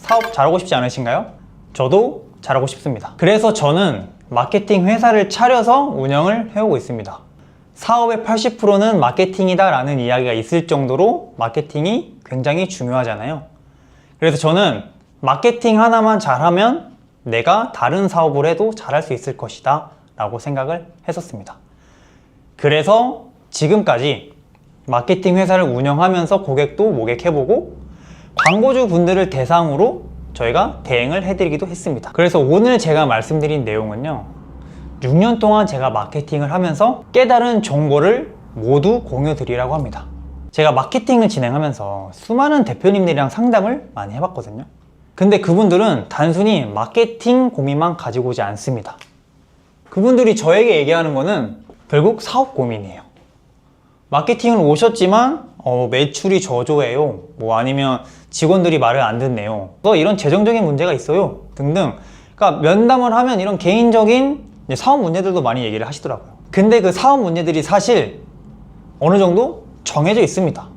사업 잘하고 싶지 않으신가요? 저도 잘하고 싶습니다. 그래서 저는 마케팅 회사를 차려서 운영을 해오고 있습니다. 사업의 80%는 마케팅이다 라는 이야기가 있을 정도로 마케팅이 굉장히 중요하잖아요. 그래서 저는 마케팅 하나만 잘하면 내가 다른 사업을 해도 잘할 수 있을 것이다 라고 생각을 했었습니다. 그래서 지금까지 마케팅 회사를 운영하면서 고객도 모객해보고 광고주 분들을 대상으로 저희가 대행을 해드리기도 했습니다. 그래서 오늘 제가 말씀드린 내용은요, 6년 동안 제가 마케팅을 하면서 깨달은 정보를 모두 공유드리라고 합니다. 제가 마케팅을 진행하면서 수많은 대표님들이랑 상담을 많이 해봤거든요. 근데 그분들은 단순히 마케팅 고민만 가지고 오지 않습니다. 그분들이 저에게 얘기하는 거는 결국 사업 고민이에요. 마케팅을 오셨지만 매출이 저조해요, 뭐 아니면 직원들이 말을 안 듣네요, 또 이런 재정적인 문제가 있어요 등등. 그러니까 면담을 하면 이런 개인적인 사업 문제들도 많이 얘기를 하시더라고요. 근데 그 사업 문제들이 사실 어느 정도 정해져 있습니다.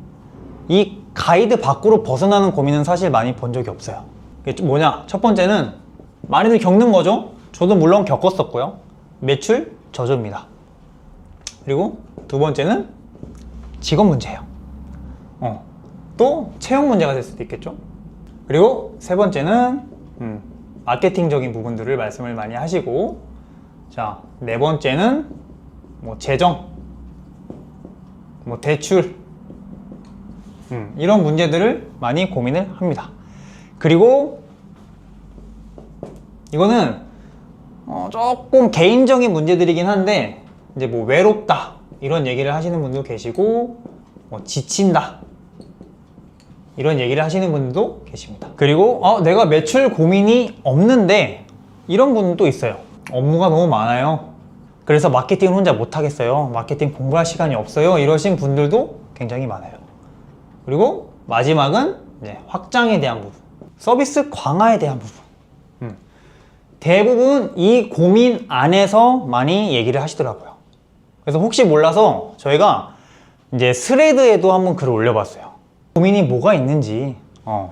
이 가이드 밖으로 벗어나는 고민은 사실 많이 본 적이 없어요. 이게 뭐냐? 첫 번째는 많이들 겪는 거죠. 저도 물론 겪었었고요. 매출 저조입니다. 그리고 두 번째는 직원 문제예요. 또 채용 문제가 될 수도 있겠죠. 그리고 세 번째는 마케팅적인 부분들을 말씀을 많이 하시고, 자, 네 번째는 뭐 재정, 뭐 대출, 이런 문제들을 많이 고민을 합니다. 그리고 이거는 조금 개인적인 문제들이긴 한데, 이제 뭐 외롭다 이런 얘기를 하시는 분도 계시고, 뭐 지친다 이런 얘기를 하시는 분들도 계십니다. 그리고 내가 매출 고민이 없는데, 이런 분은 또 있어요. 업무가 너무 많아요. 그래서 마케팅을 혼자 못하겠어요. 마케팅 공부할 시간이 없어요. 이러신 분들도 굉장히 많아요. 그리고 마지막은 이제 확장에 대한 부분, 서비스 강화에 대한 부분. 대부분 이 고민 안에서 많이 얘기를 하시더라고요. 그래서 혹시 몰라서 저희가 이제 스레드에도 한번 글을 올려봤어요. 고민이 뭐가 있는지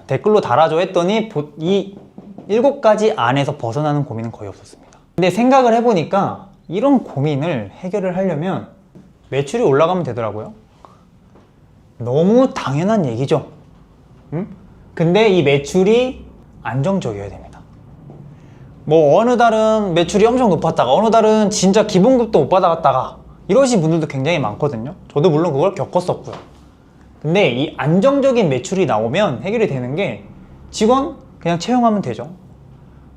댓글로 달아줘 했더니 이 7가지 안에서 벗어나는 고민은 거의 없었습니다. 근데 생각을 해보니까 이런 고민을 해결을 하려면 매출이 올라가면 되더라고요. 너무 당연한 얘기죠. 근데 이 매출이 안정적이어야 됩니다. 뭐 어느 달은 매출이 엄청 높았다가 어느 달은 진짜 기본급도 못 받아갔다가 이러신 분들도 굉장히 많거든요. 저도 물론 그걸 겪었었고요. 근데 이 안정적인 매출이 나오면 해결이 되는 게, 직원 그냥 채용하면 되죠.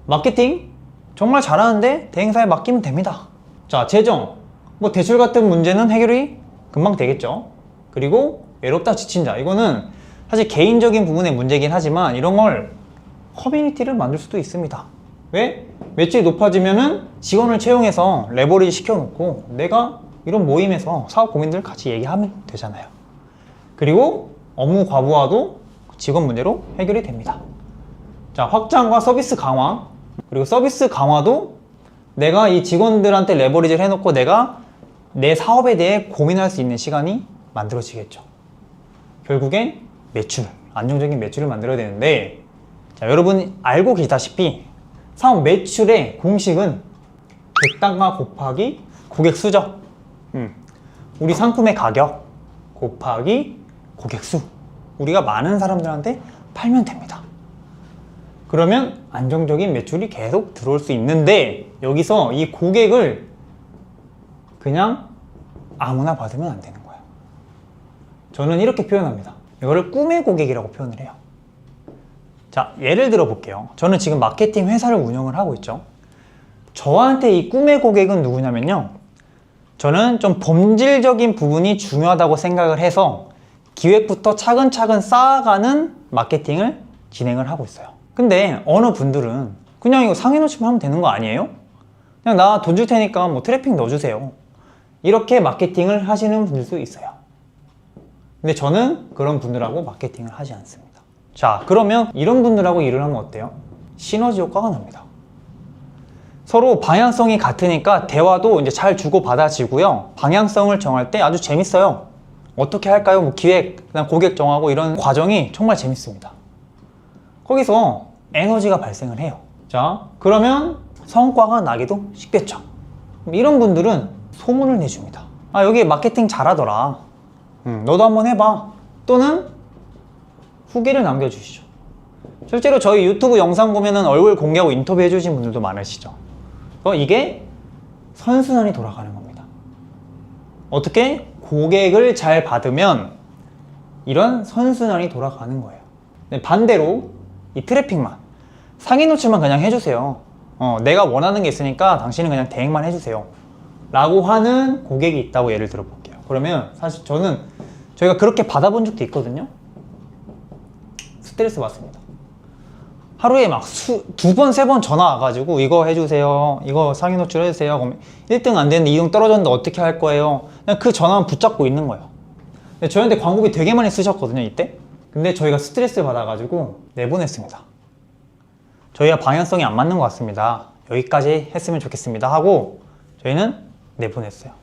마케팅 정말 잘하는데 대행사에 맡기면 됩니다. 자, 재정, 뭐 대출 같은 문제는 해결이 금방 되겠죠. 그리고 외롭다 지친다, 이거는 사실 개인적인 부분의 문제긴 하지만 이런 걸 커뮤니티를 만들 수도 있습니다. 왜? 매출이 높아지면은 직원을 채용해서 레버리지 시켜놓고 내가 이런 모임에서 사업 고민들 같이 얘기하면 되잖아요. 그리고 업무 과부하도 직원 문제로 해결이 됩니다. 자, 확장과 서비스 강화. 그리고 서비스 강화도 내가 이 직원들한테 레버리지를 해놓고 내가 내 사업에 대해 고민할 수 있는 시간이 만들어지겠죠. 결국엔 매출, 안정적인 매출을 만들어야 되는데, 자, 여러분 알고 계시다시피 사업 매출의 공식은 객단가 곱하기 고객 수죠. 우리 상품의 가격 곱하기 고객 수. 우리가 많은 사람들한테 팔면 됩니다. 그러면 안정적인 매출이 계속 들어올 수 있는데, 여기서 이 고객을 그냥 아무나 받으면 안 되는 거예요. 저는 이렇게 표현합니다. 이거를 꿈의 고객이라고 표현을 해요. 자, 예를 들어 볼게요. 저는 지금 마케팅 회사를 운영을 하고 있죠. 저한테 이 꿈의 고객은 누구냐면요, 저는 좀 본질적인 부분이 중요하다고 생각을 해서 기획부터 차근차근 쌓아가는 마케팅을 진행을 하고 있어요. 근데 어느 분들은 그냥 이거 상해놓치면 하면 되는 거 아니에요? 그냥 나 돈 줄 테니까 뭐 트래픽 넣어주세요, 이렇게 마케팅을 하시는 분들도 있어요. 근데 저는 그런 분들하고 마케팅을 하지 않습니다. 자, 그러면 이런 분들하고 일을 하면 어때요? 시너지 효과가 납니다. 서로 방향성이 같으니까 대화도 이제 잘 주고받아지고요. 방향성을 정할 때 아주 재밌어요. 어떻게 할까요? 뭐 기획, 그다음 고객 정하고 이런 과정이 정말 재밌습니다. 거기서 에너지가 발생을 해요. 자, 그러면 성과가 나기도 쉽겠죠. 이런 분들은 소문을 내줍니다. 아, 여기 마케팅 잘하더라. 너도 한번 해봐. 또는 후기를 남겨주시죠. 실제로 저희 유튜브 영상 보면은 얼굴 공개하고 인터뷰 해주신 분들도 많으시죠. 이게 선순환이 돌아가는 겁니다. 어떻게? 고객을 잘 받으면 이런 선순환이 돌아가는 거예요. 반대로 이 트래픽만, 상위 노출만 그냥 해주세요. 내가 원하는 게 있으니까 당신은 그냥 대행만 해주세요 라고 하는 고객이 있다고 예를 들어 볼게요. 그러면 사실 저희가 그렇게 받아본 적도 있거든요. 스트레스 받습니다. 하루에 막 두 번, 세 번 전화 와가지고 이거 해주세요, 이거 상위 노출 해주세요. 그럼 1등 안 되는데 2등 떨어졌는데 어떻게 할 거예요? 그냥 그 전화만 붙잡고 있는 거예요. 근데 저희한테 광고비 되게 많이 쓰셨거든요, 이때. 근데 저희가 스트레스 받아가지고 내보냈습니다. 저희와 방향성이 안 맞는 것 같습니다. 여기까지 했으면 좋겠습니다 하고 저희는 내보냈어요.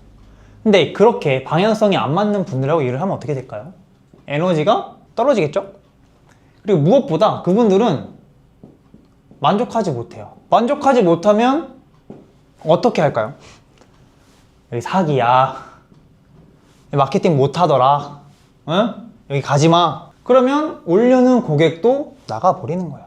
근데 그렇게 방향성이 안 맞는 분들하고 일을 하면 어떻게 될까요? 에너지가 떨어지겠죠? 그리고 무엇보다 그분들은 만족하지 못해요. 만족하지 못하면 어떻게 할까요? 여기 사기야, 마케팅 못하더라, 응? 여기 가지마. 그러면 올려놓은 고객도 나가버리는 거예요.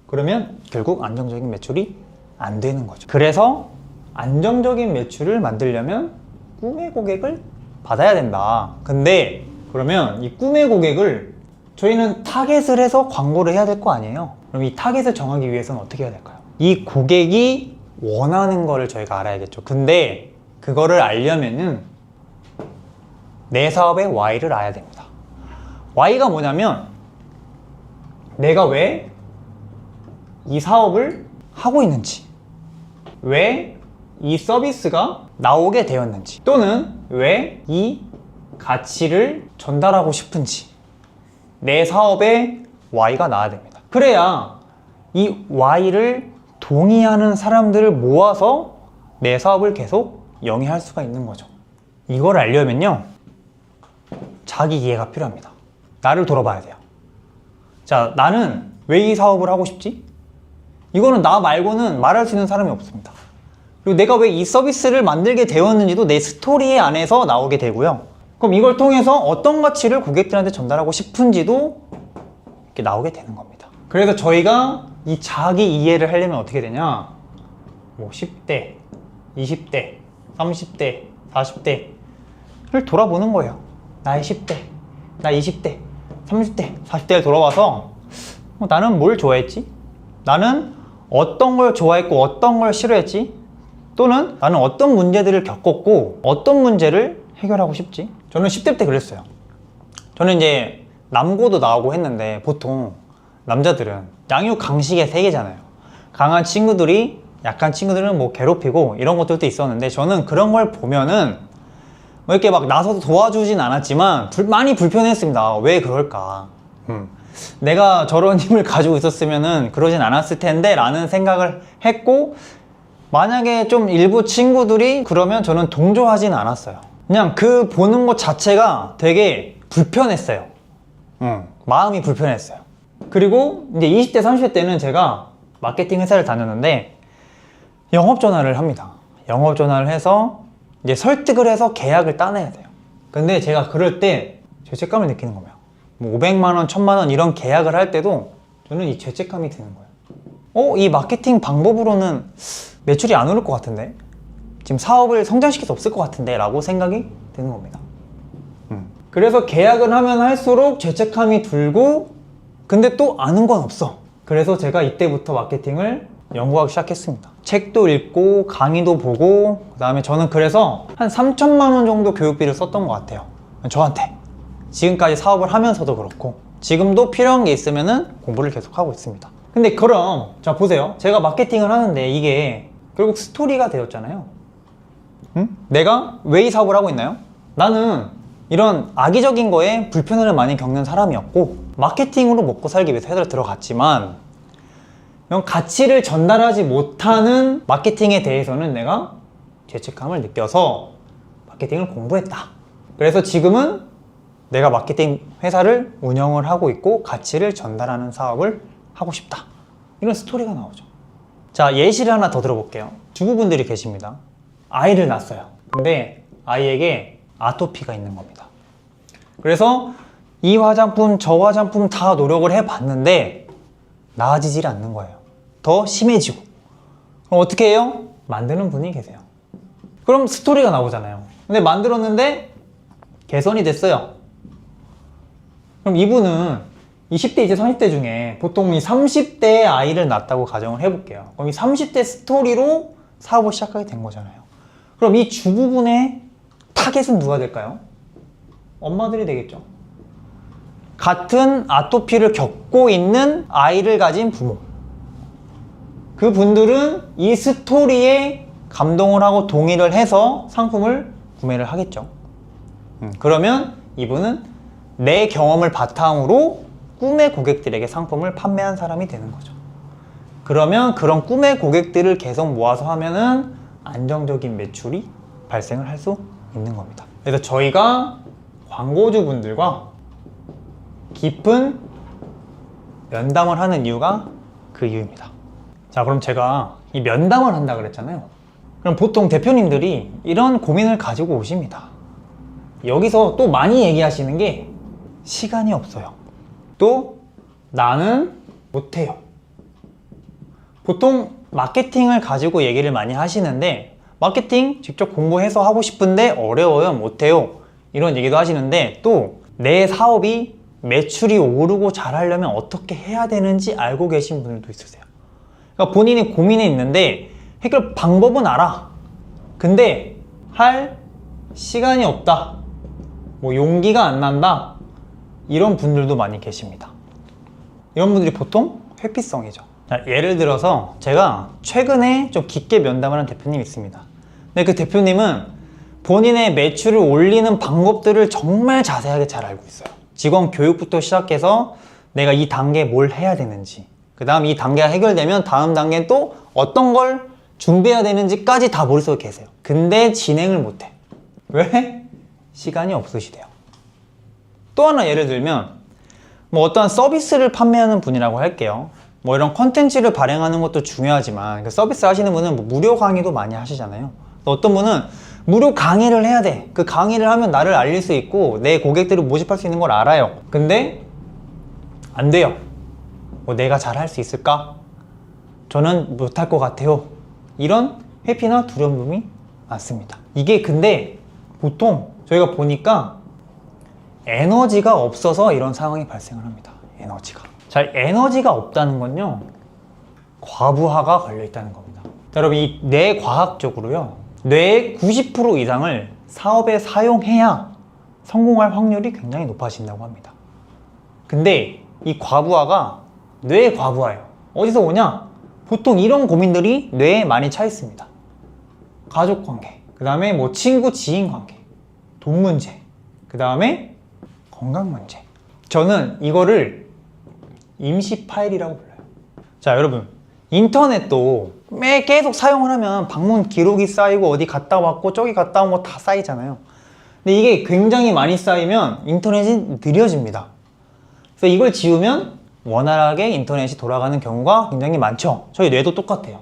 그러면 결국 안정적인 매출이 안 되는 거죠. 그래서 안정적인 매출을 만들려면 꿈의 고객을 받아야 된다. 근데 그러면 이 꿈의 고객을 저희는 타겟을 해서 광고를 해야 될 거 아니에요. 그럼 이 타겟을 정하기 위해서는 어떻게 해야 될까요? 이 고객이 원하는 거를 저희가 알아야겠죠. 근데 그거를 알려면은 내 사업의 Y를 알아야 됩니다. Y가 뭐냐면 내가 왜 이 사업을 하고 있는지, 왜 이 서비스가 나오게 되었는지, 또는 왜 이 가치를 전달하고 싶은지, 내 사업의 Y가 나와야 됩니다. 그래야 이 Y를 동의하는 사람들을 모아서 내 사업을 계속 영위할 수가 있는 거죠. 이걸 알려면요, 자기 이해가 필요합니다. 나를 돌아봐야 돼요. 자, 나는 왜 이 사업을 하고 싶지? 이거는 나 말고는 말할 수 있는 사람이 없습니다. 그리고 내가 왜 이 서비스를 만들게 되었는지도 내 스토리 안에서 나오게 되고요. 그럼 이걸 통해서 어떤 가치를 고객들한테 전달하고 싶은지도 이렇게 나오게 되는 겁니다. 그래서 저희가 이 자기 이해를 하려면 어떻게 되냐, 뭐 10대, 20대, 30대, 40대를 돌아보는 거예요. 나의 10대, 나 20대, 30대, 40대를 돌아봐서 나는 뭘 좋아했지? 나는 어떤 걸 좋아했고 어떤 걸 싫어했지? 또는 나는 어떤 문제들을 겪었고 어떤 문제를 해결하고 싶지? 저는 10대 때 그랬어요. 저는 이제 남고도 나오고 했는데 보통 남자들은 양육 강식의 세계잖아요. 강한 친구들이 약한 친구들은 뭐 괴롭히고 이런 것들도 있었는데, 저는 그런 걸 보면은 뭐 이렇게 막 나서서 도와주진 않았지만 많이 불편했습니다. 왜 그럴까? 내가 저런 힘을 가지고 있었으면은 그러진 않았을 텐데 라는 생각을 했고, 만약에 좀 일부 친구들이 그러면 저는 동조하진 않았어요. 그냥 그 보는 것 자체가 되게 불편했어요. 마음이 불편했어요. 그리고 이제 20대 30대 때는 제가 마케팅 회사를 다녔는데 영업 전화를 합니다. 영업 전화를 해서 이제 설득을 해서 계약을 따내야 돼요. 근데 제가 그럴 때 죄책감을 느끼는 거예요. 뭐 500만 원, 1000만 원 이런 계약을 할 때도 저는 이 죄책감이 드는 거예요. 이 마케팅 방법으로는 매출이 안 오를 것 같은데, 지금 사업을 성장시킬 수 없을 것 같은데 라고 생각이 드는 겁니다. 그래서 계약을 하면 할수록 죄책감이 들고, 근데 또 아는 건 없어. 그래서 제가 이때부터 마케팅을 연구하기 시작했습니다. 책도 읽고 강의도 보고, 그 다음에 저는 그래서 한 3천만 원 정도 교육비를 썼던 것 같아요. 저한테. 지금까지 사업을 하면서도 그렇고 지금도 필요한 게 있으면은 공부를 계속하고 있습니다. 근데 그럼 자 보세요. 제가 마케팅을 하는데 이게 결국 스토리가 되었잖아요. 내가 왜 이 사업을 하고 있나요? 나는 이런 악의적인 거에 불편함을 많이 겪는 사람이었고, 마케팅으로 먹고 살기 위해서 회사를 들어갔지만 이런 가치를 전달하지 못하는 마케팅에 대해서는 내가 죄책감을 느껴서 마케팅을 공부했다. 그래서 지금은 내가 마케팅 회사를 운영을 하고 있고 가치를 전달하는 사업을 하고 싶다. 이런 스토리가 나오죠. 자, 예시를 하나 더 들어볼게요. 주부분들이 계십니다. 아이를 낳았어요. 근데 아이에게 아토피가 있는 겁니다. 그래서 이 화장품, 저 화장품 다 노력을 해봤는데 나아지질 않는 거예요. 더 심해지고. 그럼 어떻게 해요? 만드는 분이 계세요. 그럼 스토리가 나오잖아요. 근데 만들었는데 개선이 됐어요. 그럼 이분은 20대, 20대, 30대 중에 보통 이 30대에 아이를 낳았다고 가정을 해볼게요. 그럼 이 30대 스토리로 사업을 시작하게 된 거잖아요. 그럼 이 주부분의 타겟은 누가 될까요? 엄마들이 되겠죠. 같은 아토피를 겪고 있는 아이를 가진 부모. 그 분들은 이 스토리에 감동을 하고 동의를 해서 상품을 구매를 하겠죠. 그러면 이분은 내 경험을 바탕으로 꿈의 고객들에게 상품을 판매한 사람이 되는 거죠. 그러면 그런 꿈의 고객들을 계속 모아서 하면은 안정적인 매출이 발생을 할 수 있는 겁니다. 그래서 저희가 광고주분들과 깊은 면담을 하는 이유가 그 이유입니다. 자, 그럼 제가 이 면담을 한다 그랬잖아요. 그럼 보통 대표님들이 이런 고민을 가지고 오십니다. 여기서 또 많이 얘기하시는 게 시간이 없어요. 또 나는 못해요. 보통 마케팅을 가지고 얘기를 많이 하시는데 마케팅 직접 공부해서 하고 싶은데 어려워요, 못해요, 이런 얘기도 하시는데 또 내 사업이 매출이 오르고 잘하려면 어떻게 해야 되는지 알고 계신 분들도 있으세요. 그러니까 본인이 고민이 있는데 해결 방법은 알아. 근데 할 시간이 없다, 뭐 용기가 안 난다, 이런 분들도 많이 계십니다. 이런 분들이 보통 회피성이죠. 자, 예를 들어서 제가 최근에 좀 깊게 면담을 한 대표님이 있습니다. 근데 그 대표님은 본인의 매출을 올리는 방법들을 정말 자세하게 잘 알고 있어요. 직원 교육부터 시작해서 내가 이 단계에 뭘 해야 되는지, 그 다음 이 단계가 해결되면 다음 단계는 또 어떤 걸 준비해야 되는지까지 다 머릿속에 계세요. 근데 진행을 못해. 왜? 시간이 없으시대요. 또 하나 예를 들면 뭐 어떠한 서비스를 판매하는 분이라고 할게요. 뭐 이런 컨텐츠를 발행하는 것도 중요하지만 그 서비스 하시는 분은 뭐 무료 강의도 많이 하시잖아요. 어떤 분은 무료 강의를 해야 돼. 그 강의를 하면 나를 알릴 수 있고 내 고객들을 모집할 수 있는 걸 알아요. 근데 안 돼요. 뭐 내가 잘 할 수 있을까? 저는 못할 것 같아요. 이런 회피나 두려움이 많습니다. 이게 근데 보통 저희가 보니까 에너지가 없어서 이런 상황이 발생을 합니다. 에너지가. 자, 에너지가 없다는 건요, 과부하가 걸려 있다는 겁니다. 자, 여러분, 이 뇌과학적으로요, 뇌의 90% 이상을 사업에 사용해야 성공할 확률이 굉장히 높아진다고 합니다. 근데 이 과부하가 뇌의 과부하예요. 어디서 오냐? 보통 이런 고민들이 뇌에 많이 차 있습니다. 가족 관계, 그 다음에 뭐 친구 지인 관계, 돈 문제, 그 다음에 건강 문제. 저는 이거를 임시 파일이라고 불러요. 자, 여러분, 인터넷도 매 계속 사용을 하면 방문 기록이 쌓이고 어디 갔다 왔고 저기 갔다 온 거 다 쌓이잖아요. 근데 이게 굉장히 많이 쌓이면 인터넷이 느려집니다. 그래서 이걸 지우면 원활하게 인터넷이 돌아가는 경우가 굉장히 많죠. 저희 뇌도 똑같아요.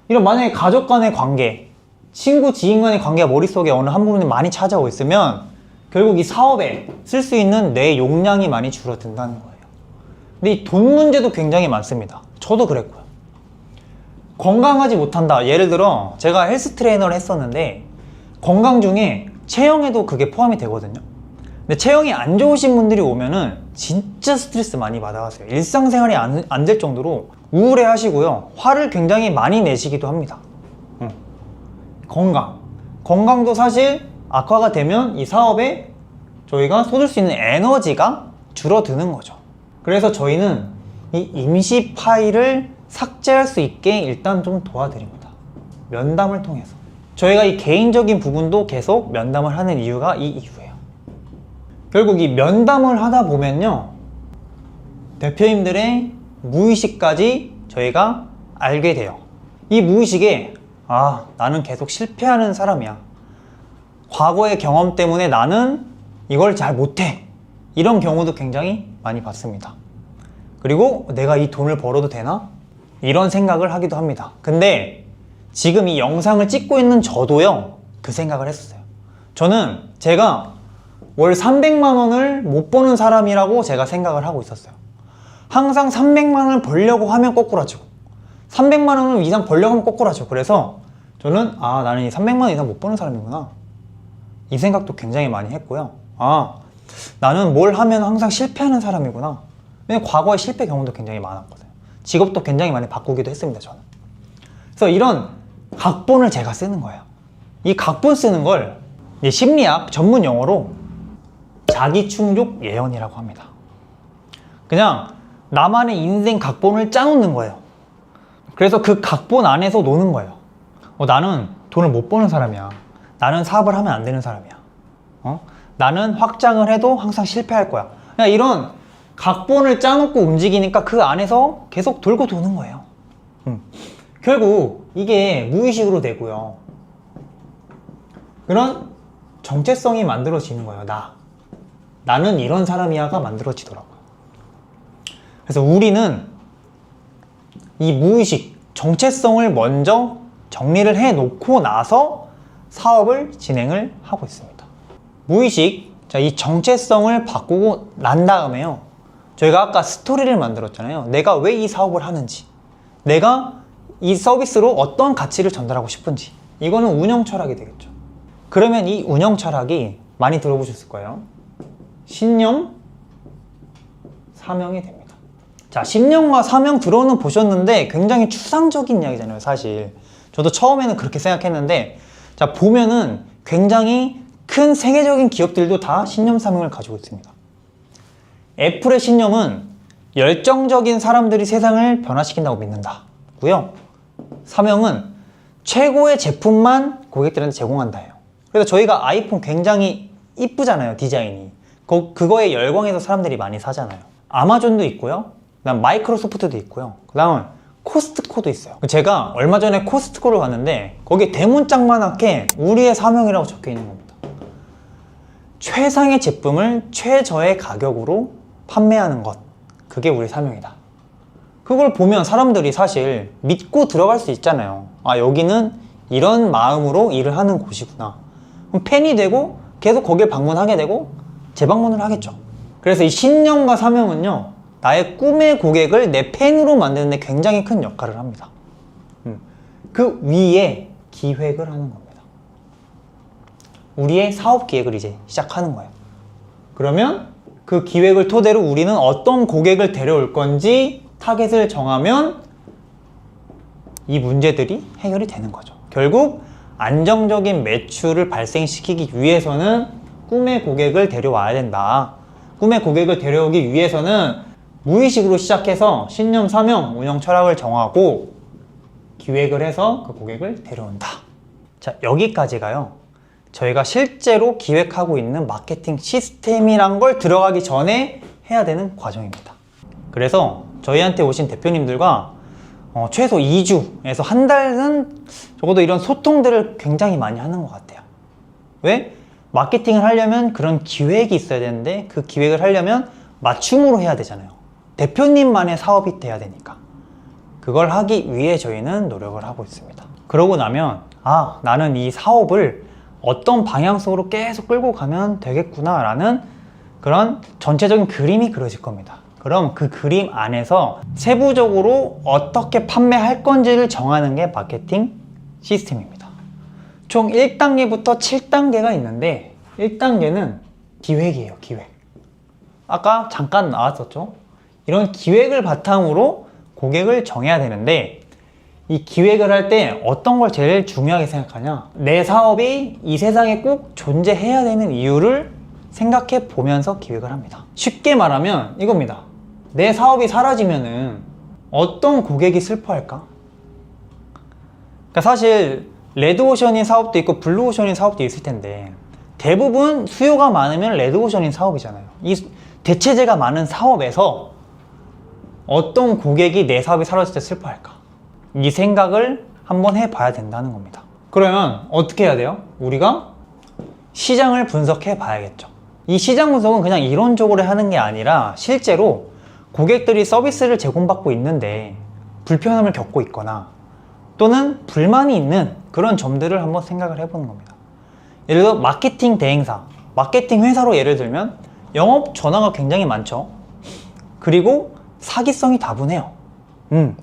이런 만약에 가족 간의 관계, 친구 지인 간의 관계가 머릿속에 어느 한 부분이 많이 찾아오고 있으면 결국 이 사업에 쓸 수 있는 뇌 용량이 많이 줄어든다는 거예요. 근데 이 돈 문제도 굉장히 많습니다. 저도 그랬고요. 건강하지 못한다. 예를 들어 제가 헬스 트레이너를 했었는데 건강 중에 체형에도 그게 포함이 되거든요. 근데 체형이 안 좋으신 분들이 오면은 진짜 스트레스 많이 받아가세요. 일상생활이 안 될 정도로 우울해 하시고요, 화를 굉장히 많이 내시기도 합니다. 건강도 사실 악화가 되면 이 사업에 저희가 쏟을 수 있는 에너지가 줄어드는 거죠. 그래서 저희는 이 임시 파일을 삭제할 수 있게 일단 좀 도와드립니다. 면담을 통해서. 저희가 이 개인적인 부분도 계속 면담을 하는 이유가 이 이유예요. 결국 이 면담을 하다 보면요, 대표님들의 무의식까지 저희가 알게 돼요. 이 무의식에 나는 계속 실패하는 사람이야. 과거의 경험 때문에 나는 이걸 잘 못해. 이런 경우도 굉장히 많이 봤습니다. 그리고 내가 이 돈을 벌어도 되나? 이런 생각을 하기도 합니다. 근데 지금 이 영상을 찍고 있는 저도요, 그 생각을 했었어요. 저는 제가 월 300만 원을 못 버는 사람이라고 제가 생각을 하고 있었어요. 항상 300만 원을 벌려고 하면 꼬꾸라지고 300만 원을 이상 벌려고 하면 꼬꾸라지고, 그래서 저는 나는 이 300만 원 이상 못 버는 사람이구나, 이 생각도 굉장히 많이 했고요. 나는 뭘 하면 항상 실패하는 사람이구나. 왜냐면 과거에 실패 경험도 굉장히 많았거든요. 직업도 굉장히 많이 바꾸기도 했습니다, 저는. 그래서 이런 각본을 제가 쓰는 거예요. 이 각본 쓰는 걸 이제 심리학 전문 용어로 자기충족 예언이라고 합니다. 그냥 나만의 인생 각본을 짜놓는 거예요. 그래서 그 각본 안에서 노는 거예요. 나는 돈을 못 버는 사람이야. 나는 사업을 하면 안 되는 사람이야. 나는 확장을 해도 항상 실패할 거야. 그냥 이런 각본을 짜놓고 움직이니까 그 안에서 계속 돌고 도는 거예요. 결국 이게 무의식으로 되고요. 그런 정체성이 만들어지는 거예요. 나는 이런 사람이야가 만들어지더라고요. 그래서 우리는 이 무의식, 정체성을 먼저 정리를 해 놓고 나서 사업을 진행을 하고 있습니다. 무의식, 이 정체성을 바꾸고 난 다음에요, 저희가 아까 스토리를 만들었잖아요. 내가 왜 이 사업을 하는지, 내가 이 서비스로 어떤 가치를 전달하고 싶은지, 이거는 운영 철학이 되겠죠. 그러면 이 운영 철학이 많이 들어보셨을 거예요. 신념, 사명이 됩니다. 자, 신념과 사명 들어는 보셨는데 굉장히 추상적인 이야기잖아요, 사실. 저도 처음에는 그렇게 생각했는데, 자, 보면은 굉장히 큰 세계적인 기업들도 다 신념, 사명을 가지고 있습니다. 애플의 신념은 열정적인 사람들이 세상을 변화시킨다고 믿는다고요. 사명은 최고의 제품만 고객들한테 제공한다예요. 그래서 저희가 아이폰 굉장히 이쁘잖아요, 디자인이. 그거에 열광해서 사람들이 많이 사잖아요. 아마존도 있고요, 그다음 마이크로소프트도 있고요, 그다음 코스트코도 있어요. 제가 얼마 전에 코스트코를 갔는데 거기에 대문짝만하게 우리의 사명이라고 적혀 있는 겁니다. 최상의 제품을 최저의 가격으로 판매하는 것, 그게 우리 사명이다. 그걸 보면 사람들이 사실 믿고 들어갈 수 있잖아요. 여기는 이런 마음으로 일을 하는 곳이구나. 그럼 팬이 되고 계속 거길 방문하게 되고 재방문을 하겠죠. 그래서 이 신념과 사명은요, 나의 꿈의 고객을 내 팬으로 만드는 데 굉장히 큰 역할을 합니다. 그 위에 기획을 하는 겁니다. 우리의 사업 기획을 이제 시작하는 거예요. 그러면 그 기획을 토대로 우리는 어떤 고객을 데려올 건지 타겟을 정하면 이 문제들이 해결이 되는 거죠. 결국 안정적인 매출을 발생시키기 위해서는 꿈의 고객을 데려와야 된다. 꿈의 고객을 데려오기 위해서는 무의식으로 시작해서 신념, 사명, 운영 철학을 정하고 기획을 해서 그 고객을 데려온다. 자, 여기까지가요, 저희가 실제로 기획하고 있는 마케팅 시스템이란 걸 들어가기 전에 해야 되는 과정입니다. 그래서 저희한테 오신 대표님들과 최소 2주에서 한 달은 적어도 이런 소통들을 굉장히 많이 하는 것 같아요. 왜? 마케팅을 하려면 그런 기획이 있어야 되는데 그 기획을 하려면 맞춤으로 해야 되잖아요. 대표님만의 사업이 돼야 되니까. 그걸 하기 위해 저희는 노력을 하고 있습니다. 그러고 나면 나는 이 사업을 어떤 방향성으로 계속 끌고 가면 되겠구나 라는 그런 전체적인 그림이 그려질 겁니다. 그럼 그 그림 안에서 세부적으로 어떻게 판매할 건지를 정하는 게 마케팅 시스템입니다. 총 1단계부터 7단계가 있는데 1단계는 기획이에요, 기획. 아까 잠깐 나왔었죠? 이런 기획을 바탕으로 고객을 정해야 되는데, 이 기획을 할 때 어떤 걸 제일 중요하게 생각하냐, 내 사업이 이 세상에 꼭 존재해야 되는 이유를 생각해 보면서 기획을 합니다. 쉽게 말하면 이겁니다. 내 사업이 사라지면은 어떤 고객이 슬퍼할까? 그러니까 사실 레드오션인 사업도 있고 블루오션인 사업도 있을 텐데 대부분 수요가 많으면 레드오션인 사업이잖아요. 이 대체재가 많은 사업에서 어떤 고객이 내 사업이 사라질 때 슬퍼할까? 이 생각을 한번 해봐야 된다는 겁니다. 그러면 어떻게 해야 돼요? 우리가 시장을 분석해 봐야겠죠. 이 시장 분석은 그냥 이론적으로 하는 게 아니라 실제로 고객들이 서비스를 제공받고 있는데 불편함을 겪고 있거나 또는 불만이 있는 그런 점들을 한번 생각을 해보는 겁니다. 예를 들어 마케팅 대행사, 마케팅 회사로 예를 들면 영업 전화가 굉장히 많죠. 그리고 사기성이 다분해요.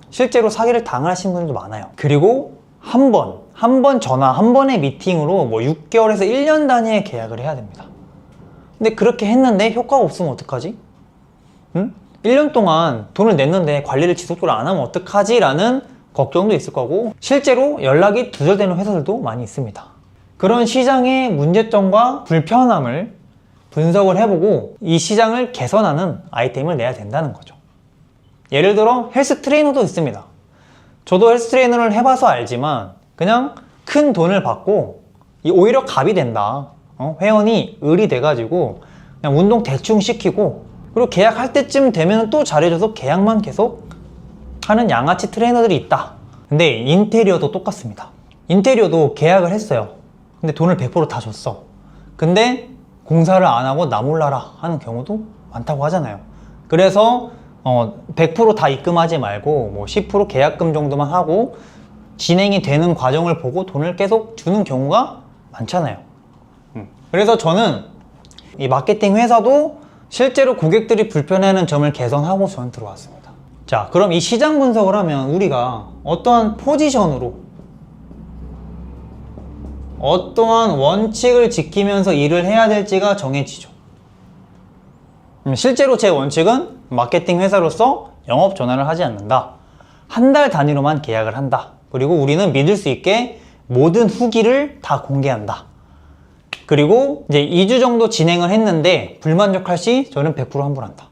실제로 사기를 당하신 분들도 많아요. 그리고 한 번 전화, 한 번의 미팅으로 뭐 6개월에서 1년 단위의 계약을 해야 됩니다. 근데 그렇게 했는데 효과가 없으면 어떡하지? 1년 동안 돈을 냈는데 관리를 지속적으로 안 하면 어떡하지? 라는 걱정도 있을 거고, 실제로 연락이 두절되는 회사들도 많이 있습니다. 그런 시장의 문제점과 불편함을 분석을 해보고 이 시장을 개선하는 아이템을 내야 된다는 거죠. 예를 들어 헬스 트레이너도 있습니다. 저도 헬스 트레이너를 해봐서 알지만 그냥 큰 돈을 받고 오히려 갑이 된다. 회원이 을이 돼가지고 그냥 운동 대충 시키고, 그리고 계약할 때쯤 되면 또 잘해줘서 계약만 계속 하는 양아치 트레이너들이 있다. 근데 인테리어도 똑같습니다. 인테리어도 계약을 했어요. 근데 돈을 100% 다 줬어. 근데 공사를 안 하고 나 몰라라 하는 경우도 많다고 하잖아요. 그래서 100% 다 입금하지 말고 뭐 10% 계약금 정도만 하고 진행이 되는 과정을 보고 돈을 계속 주는 경우가 많잖아요. 그래서 저는 이 마케팅 회사도 실제로 고객들이 불편해하는 점을 개선하고 저는 들어왔습니다. 자, 그럼 이 시장 분석을 하면 우리가 어떠한 포지션으로 어떠한 원칙을 지키면서 일을 해야 될지가 정해지죠. 실제로 제 원칙은 마케팅 회사로서 영업 전화를 하지 않는다. 한 달 단위로만 계약을 한다. 그리고 우리는 믿을 수 있게 모든 후기를 다 공개한다. 그리고 이제 2주 정도 진행을 했는데 불만족할 시 저는 100% 환불한다.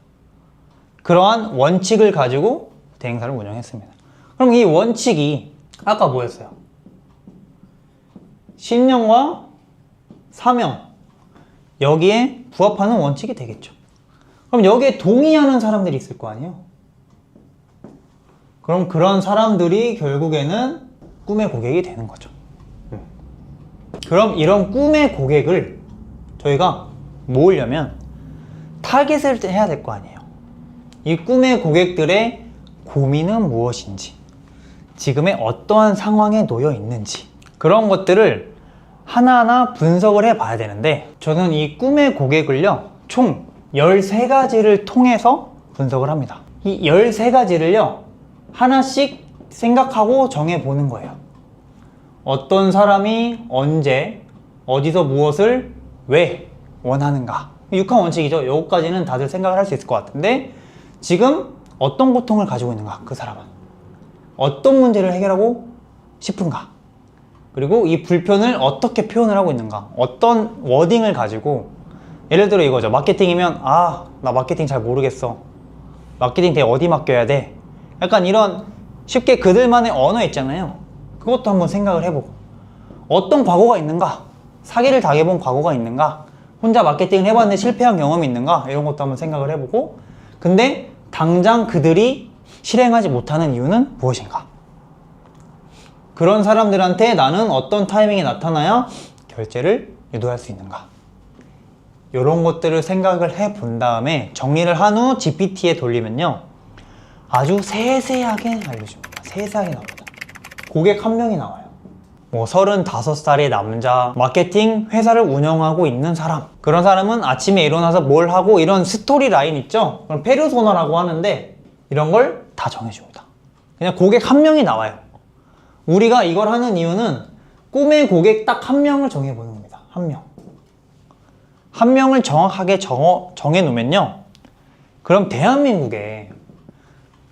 그러한 원칙을 가지고 대행사를 운영했습니다. 그럼 이 원칙이 아까 뭐였어요? 신념과 사명, 여기에 부합하는 원칙이 되겠죠. 그럼 여기에 동의하는 사람들이 있을 거 아니에요? 그럼 그런 사람들이 결국에는 꿈의 고객이 되는 거죠. 그럼 이런 꿈의 고객을 저희가 모으려면 타겟을 해야 될 거 아니에요. 이 꿈의 고객들의 고민은 무엇인지, 지금의 어떠한 상황에 놓여 있는지, 그런 것들을 하나하나 분석을 해 봐야 되는데, 저는 이 꿈의 고객을요 총 13가지를 통해서 분석을 합니다. 이 13가지를요 하나씩 생각하고 정해보는 거예요. 어떤 사람이 언제, 어디서 무엇을 왜 원하는가, 6한 원칙이죠. 요거까지는 다들 생각을 할 수 있을 것 같은데, 지금 어떤 고통을 가지고 있는가, 그 사람은 어떤 문제를 해결하고 싶은가, 그리고 이 불편을 어떻게 표현을 하고 있는가, 어떤 워딩을 가지고, 예를 들어 이거죠. 마케팅이면 나 마케팅 잘 모르겠어, 마케팅 대회 어디 맡겨야 돼, 약간 이런 쉽게 그들만의 언어 있잖아요. 그것도 한번 생각을 해보고, 어떤 과거가 있는가, 사기를 당해본 과거가 있는가, 혼자 마케팅을 해봤는데 실패한 경험이 있는가, 이런 것도 한번 생각을 해보고, 근데 당장 그들이 실행하지 못하는 이유는 무엇인가, 그런 사람들한테 나는 어떤 타이밍에 나타나야 결제를 유도할 수 있는가, 이런 것들을 생각을 해 본 다음에 정리를 한 후 GPT에 돌리면요 아주 세세하게 알려줍니다. 세세하게 나옵니다. 고객 한 명이 나와요. 뭐 35살의 남자, 마케팅 회사를 운영하고 있는 사람, 그런 사람은 아침에 일어나서 뭘 하고, 이런 스토리 라인 있죠? 그럼 페르소나라고 하는데 이런 걸 다 정해줍니다. 그냥 고객 한 명이 나와요. 우리가 이걸 하는 이유는 꿈의 고객 딱 한 명을 정해보는 겁니다. 한 명을 정확하게 정해놓으면요 그럼 대한민국에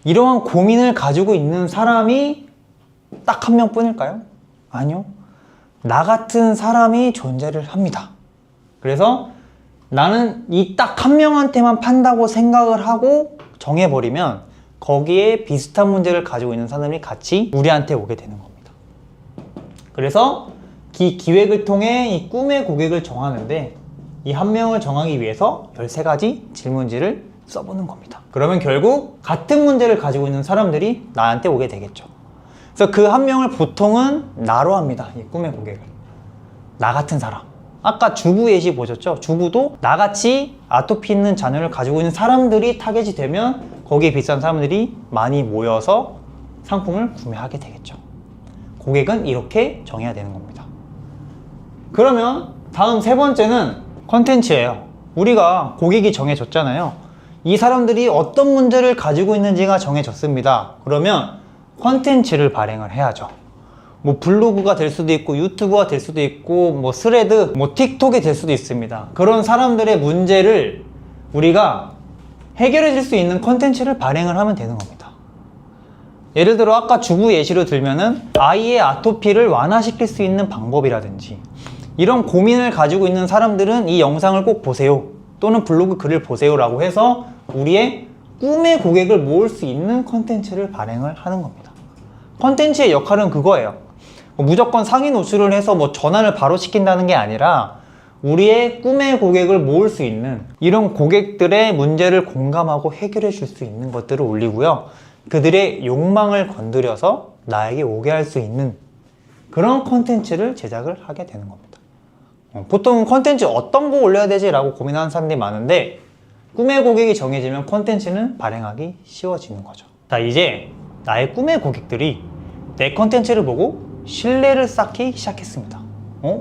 이러한 고민을 가지고 있는 사람이 딱 한 명뿐일까요? 아니요. 나 같은 사람이 존재를 합니다. 그래서 나는 이 딱 한 명한테만 판다고 생각을 하고 정해버리면 거기에 비슷한 문제를 가지고 있는 사람이 같이 우리한테 오게 되는 겁니다. 그래서 이 기획을 통해 이 꿈의 고객을 정하는데, 이 한 명을 정하기 위해서 13가지 질문지를 써보는 겁니다. 그러면 결국 같은 문제를 가지고 있는 사람들이 나한테 오게 되겠죠. 그래서 그 한 명을 보통은 나로 합니다. 이 꿈의 고객을. 나 같은 사람. 아까 주부 예시 보셨죠? 주부도 나같이 아토피 있는 자녀를 가지고 있는 사람들이 타겟이 되면 거기에 비슷한 사람들이 많이 모여서 상품을 구매하게 되겠죠. 고객은 이렇게 정해야 되는 겁니다. 그러면 다음 세 번째는 컨텐츠예요. 우리가 고객이 정해졌잖아요. 이 사람들이 어떤 문제를 가지고 있는지가 정해졌습니다. 그러면 컨텐츠를 발행을 해야죠. 뭐 블로그가 될 수도 있고 유튜브가 될 수도 있고 뭐 스레드, 뭐 틱톡이 될 수도 있습니다. 그런 사람들의 문제를 우리가 해결해 줄 수 있는 컨텐츠를 발행을 하면 되는 겁니다. 예를 들어 아까 주부 예시로 들면은 아이의 아토피를 완화시킬 수 있는 방법이라든지 이런 고민을 가지고 있는 사람들은 이 영상을 꼭 보세요, 또는 블로그 글을 보세요 라고 해서 우리의 꿈의 고객을 모을 수 있는 컨텐츠를 발행을 하는 겁니다. 컨텐츠의 역할은 그거예요. 무조건 상위 노출을 해서 뭐 전환을 바로 시킨다는 게 아니라 우리의 꿈의 고객을 모을 수 있는, 이런 고객들의 문제를 공감하고 해결해 줄 수 있는 것들을 올리고요, 그들의 욕망을 건드려서 나에게 오게 할 수 있는 그런 컨텐츠를 제작을 하게 되는 겁니다. 보통 컨텐츠 어떤 거 올려야 되지? 라고 고민하는 사람들이 많은데, 꿈의 고객이 정해지면 컨텐츠는 발행하기 쉬워지는 거죠. 자, 이제 나의 꿈의 고객들이 내 컨텐츠를 보고 신뢰를 쌓기 시작했습니다.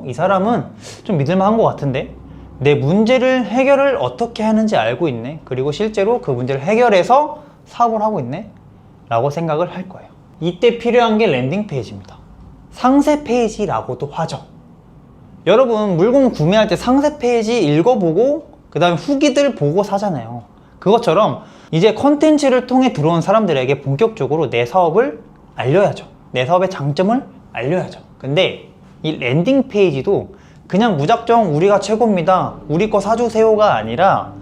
이 사람은 좀 믿을만한 것 같은데, 내 문제를 해결을 어떻게 하는지 알고 있네, 그리고 실제로 그 문제를 해결해서 사업을 하고 있네 라고 생각을 할 거예요. 이때 필요한 게 랜딩 페이지입니다. 상세 페이지라고도 하죠. 여러분 물건 구매할 때 상세 페이지 읽어보고 그 다음에 후기들 보고 사잖아요. 그것처럼 이제 컨텐츠를 통해 들어온 사람들에게 본격적으로 내 사업을 알려야죠. 내 사업의 장점을 알려야죠. 근데 이 랜딩 페이지도 그냥 무작정 우리가 최고입니다, 우리 거 사주세요가 아니라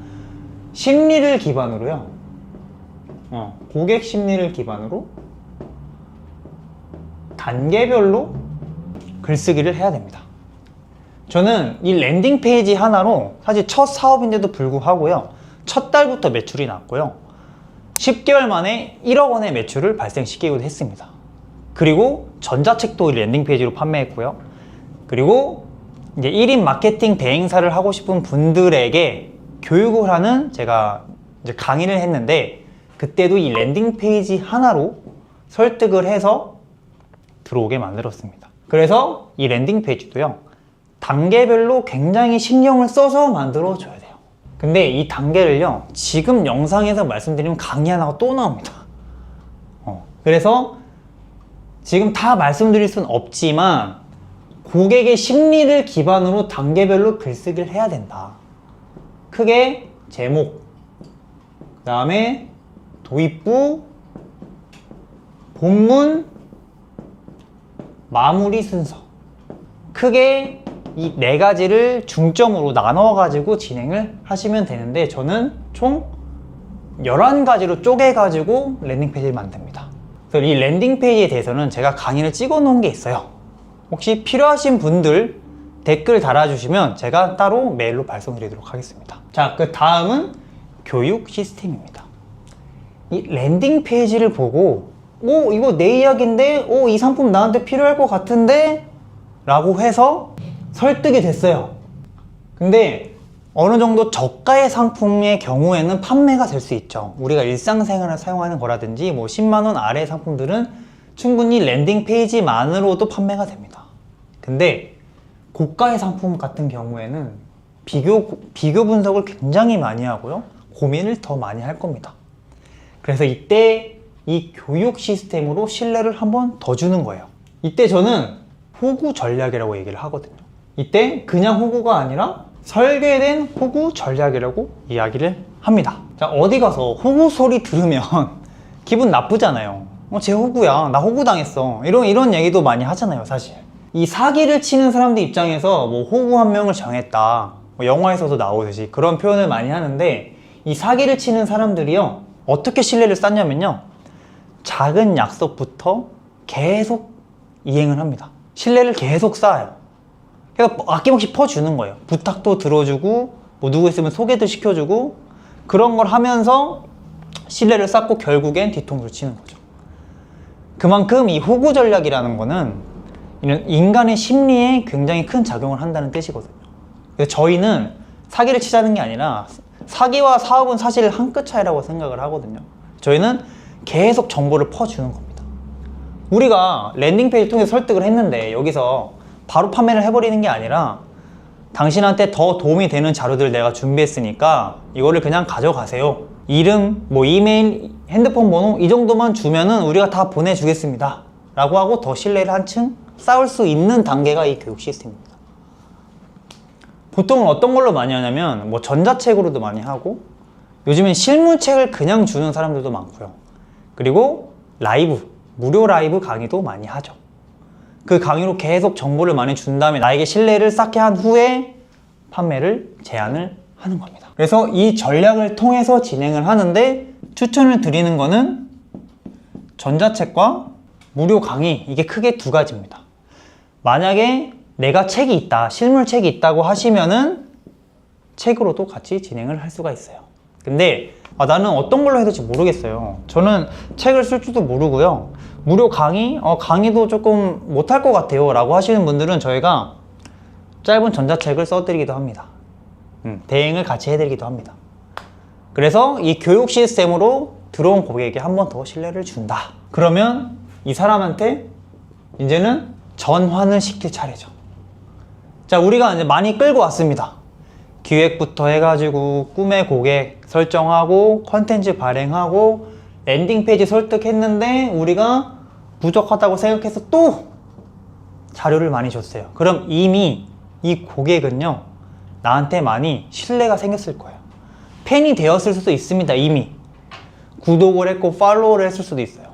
심리를 기반으로요, 고객 심리를 기반으로 단계별로 글쓰기를 해야 됩니다. 저는 이 랜딩 페이지 하나로 사실 첫 사업인데도 불구하고요, 첫 달부터 매출이 났고요, 10개월 만에 1억 원의 매출을 발생시키기도 했습니다. 그리고 전자책도 랜딩 페이지로 판매했고요. 그리고 이제 1인 마케팅 대행사를 하고 싶은 분들에게 교육을 하는 제가 이제 강의를 했는데, 그때도 이 랜딩 페이지 하나로 설득을 해서 들어오게 만들었습니다. 그래서 이 랜딩 페이지도요, 단계별로 굉장히 신경을 써서 만들어 줘야 돼요. 근데 이 단계를요, 지금 영상에서 말씀드리면 강의 하나가 또 나옵니다. 그래서 지금 다 말씀드릴 수는 없지만 고객의 심리를 기반으로 단계별로 글쓰기를 해야 된다. 크게 제목, 그 다음에 도입부, 본문, 마무리 순서, 크게 이 네 가지를 중점으로 나눠 가지고 진행을 하시면 되는데, 저는 총 11가지로 쪼개 가지고 랜딩 페이지를 만듭니다. 그래서 이 랜딩 페이지에 대해서는 제가 강의를 찍어 놓은 게 있어요. 혹시 필요하신 분들 댓글 달아주시면 제가 따로 메일로 발송드리도록 하겠습니다. 자, 그 다음은 교육 시스템입니다. 이 랜딩 페이지를 보고 이거 내 이야기인데 이 상품 나한테 필요할 것 같은데 라고 해서 설득이 됐어요. 근데 어느 정도 저가의 상품의 경우에는 판매가 될 수 있죠. 우리가 일상생활에 사용하는 거라든지 뭐 10만원 아래 상품들은 충분히 랜딩 페이지만으로도 판매가 됩니다. 근데 고가의 상품 같은 경우에는 비교 분석을 굉장히 많이 하고요, 고민을 더 많이 할 겁니다. 그래서 이때 이 교육 시스템으로 신뢰를 한번 더 주는 거예요. 이때 저는 호구 전략이라고 얘기를 하거든요. 이때 그냥 호구가 아니라 설계된 호구 전략이라고 이야기를 합니다. 자, 어디 가서 호구 소리 들으면 기분 나쁘잖아요. 쟤 호구야, 나 호구 당했어, 이런 얘기도 많이 하잖아요. 사실 이 사기를 치는 사람들 입장에서 뭐 호구 한 명을 정했다, 뭐 영화에서도 나오듯이 그런 표현을 많이 하는데, 이 사기를 치는 사람들이요, 어떻게 신뢰를 쌓냐면요, 작은 약속부터 계속 이행을 합니다. 신뢰를 계속 쌓아요. 그래서 아낌없이 퍼주는 거예요. 부탁도 들어주고 뭐 누구 있으면 소개도 시켜주고, 그런 걸 하면서 신뢰를 쌓고 결국엔 뒤통수를 치는 거죠. 그만큼 이 호구 전략이라는 거는 인간의 심리에 굉장히 큰 작용을 한다는 뜻이거든요. 그래서 저희는 사기를 치자는 게 아니라, 사기와 사업은 사실 한 끗 차이라고 생각을 하거든요. 저희는 계속 정보를 퍼주는 겁니다. 우리가 랜딩 페이지 통해서 설득을 했는데 여기서 바로 판매를 해버리는 게 아니라 당신한테 더 도움이 되는 자료들 내가 준비했으니까 이거를 그냥 가져가세요. 이름, 뭐 이메일, 핸드폰 번호 이 정도만 주면은 우리가 다 보내주겠습니다 라고 하고 더 신뢰를 한층 쌓을 수 있는 단계가 이 교육 시스템입니다. 보통은 어떤 걸로 많이 하냐면 뭐 전자책으로도 많이 하고 요즘엔 실무책을 그냥 주는 사람들도 많고요. 그리고 라이브, 무료 라이브 강의도 많이 하죠. 그 강의로 계속 정보를 많이 준 다음에 나에게 신뢰를 쌓게 한 후에 판매를 제안을 하는 겁니다. 그래서 이 전략을 통해서 진행을 하는데 추천을 드리는 거는 전자책과 무료 강의, 이게 크게 두 가지입니다. 만약에 내가 책이 있다, 실물책이 있다고 하시면은 책으로도 같이 진행을 할 수가 있어요. 근데 나는 어떤 걸로 해야 될지 모르겠어요. 저는 책을 쓸 줄도 모르고요. 무료 강의? 강의도 조금 못할 것 같아요 라고 하시는 분들은 저희가 짧은 전자책을 써드리기도 합니다. 대행을 같이 해드리기도 합니다. 그래서 이 교육 시스템으로 들어온 고객에게 한 번 더 신뢰를 준다. 그러면 이 사람한테 이제는 전환을 시킬 차례죠. 자, 우리가 이제 많이 끌고 왔습니다. 기획부터 해가지고 꿈의 고객 설정하고 컨텐츠 발행하고 랜딩 페이지 설득했는데 우리가 부족하다고 생각해서 또 자료를 많이 줬어요. 그럼 이미 이 고객은요 나한테 많이 신뢰가 생겼을 거예요. 팬이 되었을 수도 있습니다. 이미 구독을 했고 팔로우를 했을 수도 있어요.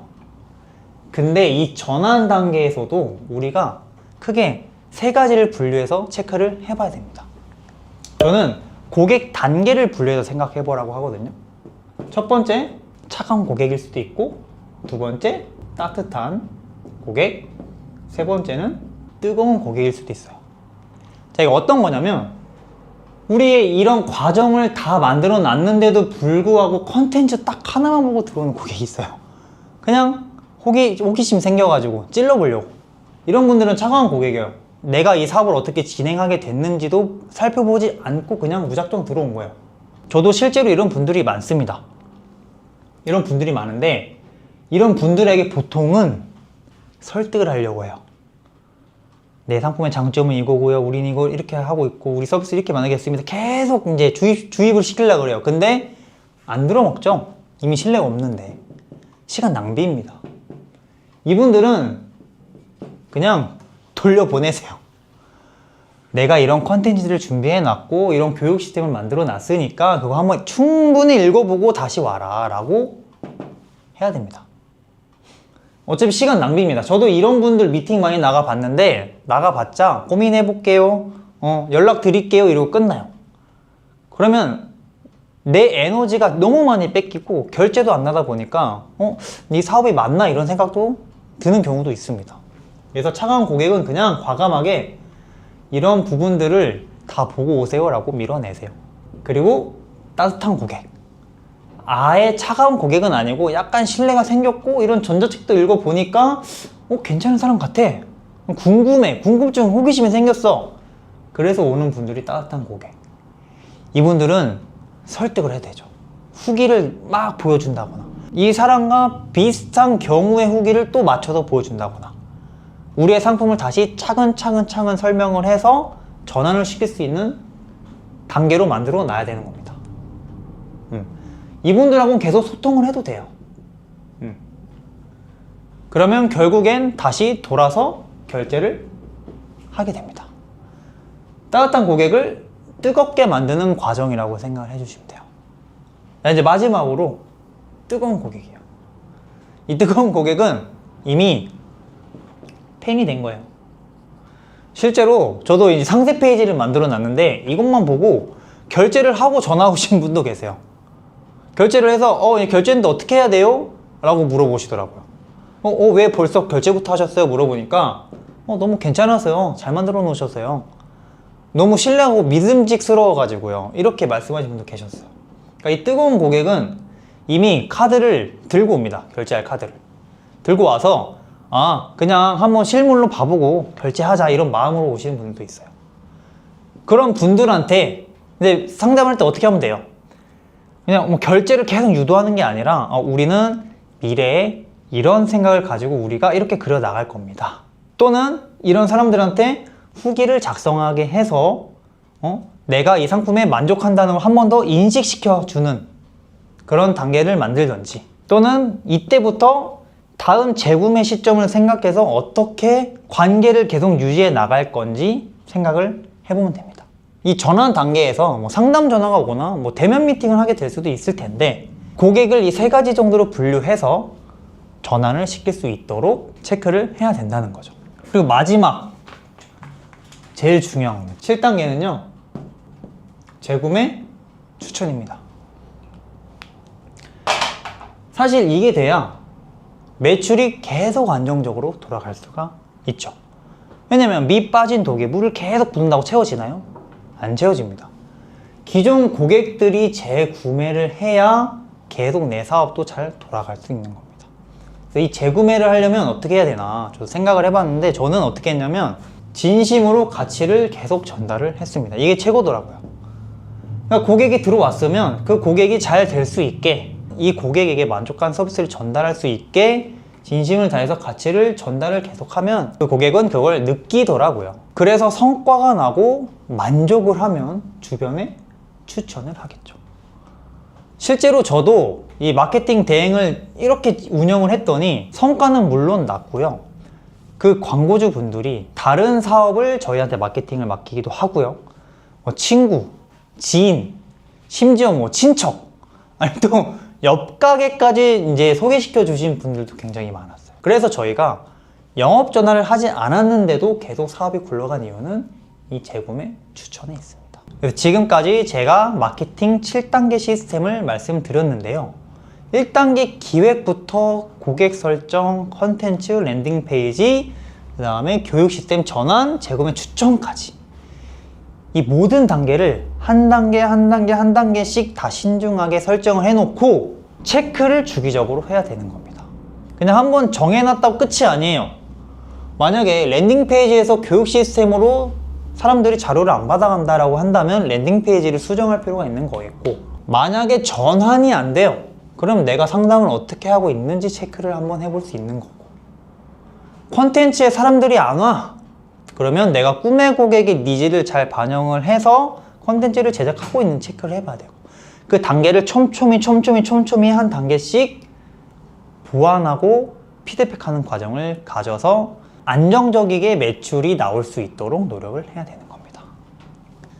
근데 이 전환 단계에서도 우리가 크게 세 가지를 분류해서 체크를 해봐야 됩니다. 저는 고객 단계를 분류해서 생각해 보라고 하거든요. 첫 번째, 차가운 고객일 수도 있고, 두 번째, 따뜻한 고객, 세 번째는 뜨거운 고객일 수도 있어요. 자, 이거 어떤 거냐면 우리의 이런 과정을 다 만들어 놨는데도 불구하고 컨텐츠 딱 하나만 보고 들어오는 고객이 있어요. 그냥 호기심 생겨가지고 찔러보려고. 이런 분들은 차가운 고객이에요. 내가 이 사업을 어떻게 진행하게 됐는지도 살펴보지 않고 그냥 무작정 들어온 거예요. 저도 실제로 이런 분들이 많습니다. 이런 분들이 많은데 이런 분들에게 보통은 설득을 하려고 해요. 내 상품의 장점은 이거고요. 우린 이걸 이렇게 하고 있고 우리 서비스 이렇게 만들겠습니다. 계속 이제 주입을 시키려고 그래요. 근데 안 들어먹죠. 이미 신뢰가 없는데. 시간 낭비입니다. 이분들은 그냥 돌려보내세요. 내가 이런 컨텐츠들을 준비해 놨고 이런 교육 시스템을 만들어 놨으니까 그거 한번 충분히 읽어보고 다시 와라 라고 해야 됩니다. 어차피 시간 낭비입니다. 저도 이런 분들 미팅 많이 나가봤는데 나가봤자 고민해 볼게요, 연락 드릴게요 이러고 끝나요. 그러면 내 에너지가 너무 많이 뺏기고 결제도 안 나다 보니까 네 사업이 맞나 이런 생각도 드는 경우도 있습니다. 그래서 차가운 고객은 그냥 과감하게 이런 부분들을 다 보고 오세요 라고 밀어내세요. 그리고 따뜻한 고객, 아예 차가운 고객은 아니고 약간 신뢰가 생겼고 이런 전자책도 읽어보니까 괜찮은 사람 같아, 궁금해, 궁금증, 호기심이 생겼어. 그래서 오는 분들이 따뜻한 고객. 이분들은 설득을 해야 되죠. 후기를 막 보여준다거나 이 사람과 비슷한 경우의 후기를 또 맞춰서 보여준다거나 우리의 상품을 다시 차근차근 설명을 해서 전환을 시킬 수 있는 단계로 만들어 놔야 되는 겁니다. 이분들하고는 계속 소통을 해도 돼요. 그러면 결국엔 다시 돌아서 결제를 하게 됩니다. 따뜻한 고객을 뜨겁게 만드는 과정이라고 생각을 해주시면 돼요. 이제 마지막으로 뜨거운 고객이에요. 이 뜨거운 고객은 이미 팬이 된 거예요. 실제로 저도 이제 상세 페이지를 만들어 놨는데 이것만 보고 결제를 하고 전화 오신 분도 계세요. 결제를 해서 결제했는데 어떻게 해야 돼요? 라고 물어보시더라고요. 왜 벌써 결제부터 하셨어요? 물어보니까 너무 괜찮았어요. 잘 만들어 놓으셨어요. 너무 신뢰하고 믿음직스러워 가지고요. 이렇게 말씀하신 분도 계셨어요. 그러니까 이 뜨거운 고객은 이미 카드를 들고 옵니다. 결제할 카드를 들고 와서 그냥 한번 실물로 봐보고 결제하자 이런 마음으로 오시는 분들도 있어요. 그런 분들한테 이제 상담할 때 어떻게 하면 돼요? 그냥 결제를 계속 유도하는 게 아니라 우리는 미래에 이런 생각을 가지고 우리가 이렇게 그려 나갈 겁니다. 또는 이런 사람들한테 후기를 작성하게 해서 내가 이 상품에 만족한다는 걸 한 번 더 인식시켜주는 그런 단계를 만들든지, 또는 이때부터 다음 재구매 시점을 생각해서 어떻게 관계를 계속 유지해 나갈 건지 생각을 해보면 됩니다. 이 전환 단계에서 뭐 상담 전화가 오거나 뭐 대면 미팅을 하게 될 수도 있을 텐데, 고객을 이 세 가지 정도로 분류해서 전환을 시킬 수 있도록 체크를 해야 된다는 거죠. 그리고 마지막 제일 중요한 7단계는요 재구매 추천입니다. 사실 이게 돼야 매출이 계속 안정적으로 돌아갈 수가 있죠. 왜냐면 밑 빠진 독에 물을 계속 붓는다고 채워지나요? 안 채워집니다. 기존 고객들이 재구매를 해야 계속 내 사업도 잘 돌아갈 수 있는 겁니다. 그래서 이 재구매를 하려면 어떻게 해야 되나 저도 생각을 해봤는데, 저는 어떻게 했냐면 진심으로 가치를 계속 전달을 했습니다. 이게 최고더라고요. 그러니까 고객이 들어왔으면 그 고객이 잘 될 수 있게, 이 고객에게 만족한 서비스를 전달할 수 있게 진심을 다해서 가치를 전달을 계속하면 그 고객은 그걸 느끼더라고요. 그래서 성과가 나고 만족을 하면 주변에 추천을 하겠죠. 실제로 저도 이 마케팅 대행을 이렇게 운영을 했더니 성과는 물론 났고요. 그 광고주 분들이 다른 사업을 저희한테 마케팅을 맡기기도 하고요. 친구, 지인, 심지어 뭐 친척, 아니 또 옆 가게까지 이제 소개시켜 주신 분들도 굉장히 많았어요. 그래서 저희가 영업 전화를 하지 않았는데도 계속 사업이 굴러간 이유는 이 재구매 추천에 있습니다. 그래서 지금까지 제가 마케팅 7단계 시스템을 말씀드렸는데요. 1단계 기획부터 고객 설정, 컨텐츠, 랜딩 페이지, 그 다음에 교육 시스템 전환, 재구매 추천까지 이 모든 단계를 한 단계 한 단계 한 단계씩 다 신중하게 설정을 해놓고 체크를 주기적으로 해야 되는 겁니다. 그냥 한번 정해놨다고 끝이 아니에요. 만약에 랜딩 페이지에서 교육 시스템으로 사람들이 자료를 안 받아간다라고 한다면 랜딩 페이지를 수정할 필요가 있는 거겠고, 만약에 전환이 안 돼요. 그럼 내가 상담을 어떻게 하고 있는지 체크를 한번 해볼 수 있는 거고, 콘텐츠에 사람들이 안 와. 그러면 내가 꿈의 고객의 니즈를 잘 반영을 해서 콘텐츠를 제작하고 있는 체크를 해봐야 되고, 그 단계를 촘촘히 한 단계씩 보완하고 피드백하는 과정을 가져서 안정적이게 매출이 나올 수 있도록 노력을 해야 되는 겁니다.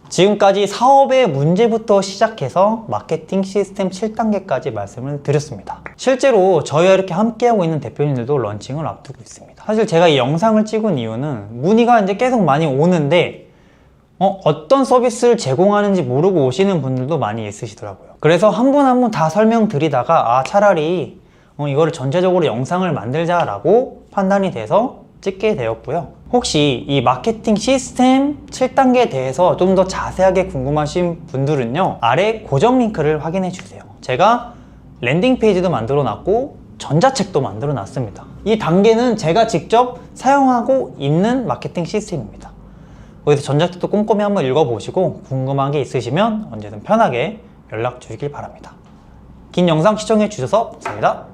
지금까지 사업의 문제부터 시작해서 마케팅 시스템 7단계까지 말씀을 드렸습니다. 실제로 저희와 이렇게 함께하고 있는 대표님들도 런칭을 앞두고 있습니다. 사실 제가 이 영상을 찍은 이유는 문의가 이제 계속 많이 오는데 어떤 서비스를 제공하는지 모르고 오시는 분들도 많이 있으시더라고요. 그래서 한 분 한 분 다 설명드리다가 차라리 이거를 전체적으로 영상을 만들자라고 판단이 돼서 찍게 되었고요. 혹시 이 마케팅 시스템 7단계에 대해서 좀 더 자세하게 궁금하신 분들은요, 아래 고정 링크를 확인해 주세요. 제가 랜딩 페이지도 만들어 놨고 전자책도 만들어 놨습니다. 이 단계는 제가 직접 사용하고 있는 마케팅 시스템입니다. 거기서 전자책도 꼼꼼히 한번 읽어보시고 궁금한 게 있으시면 언제든 편하게 연락 주시길 바랍니다. 긴 영상 시청해 주셔서 감사합니다.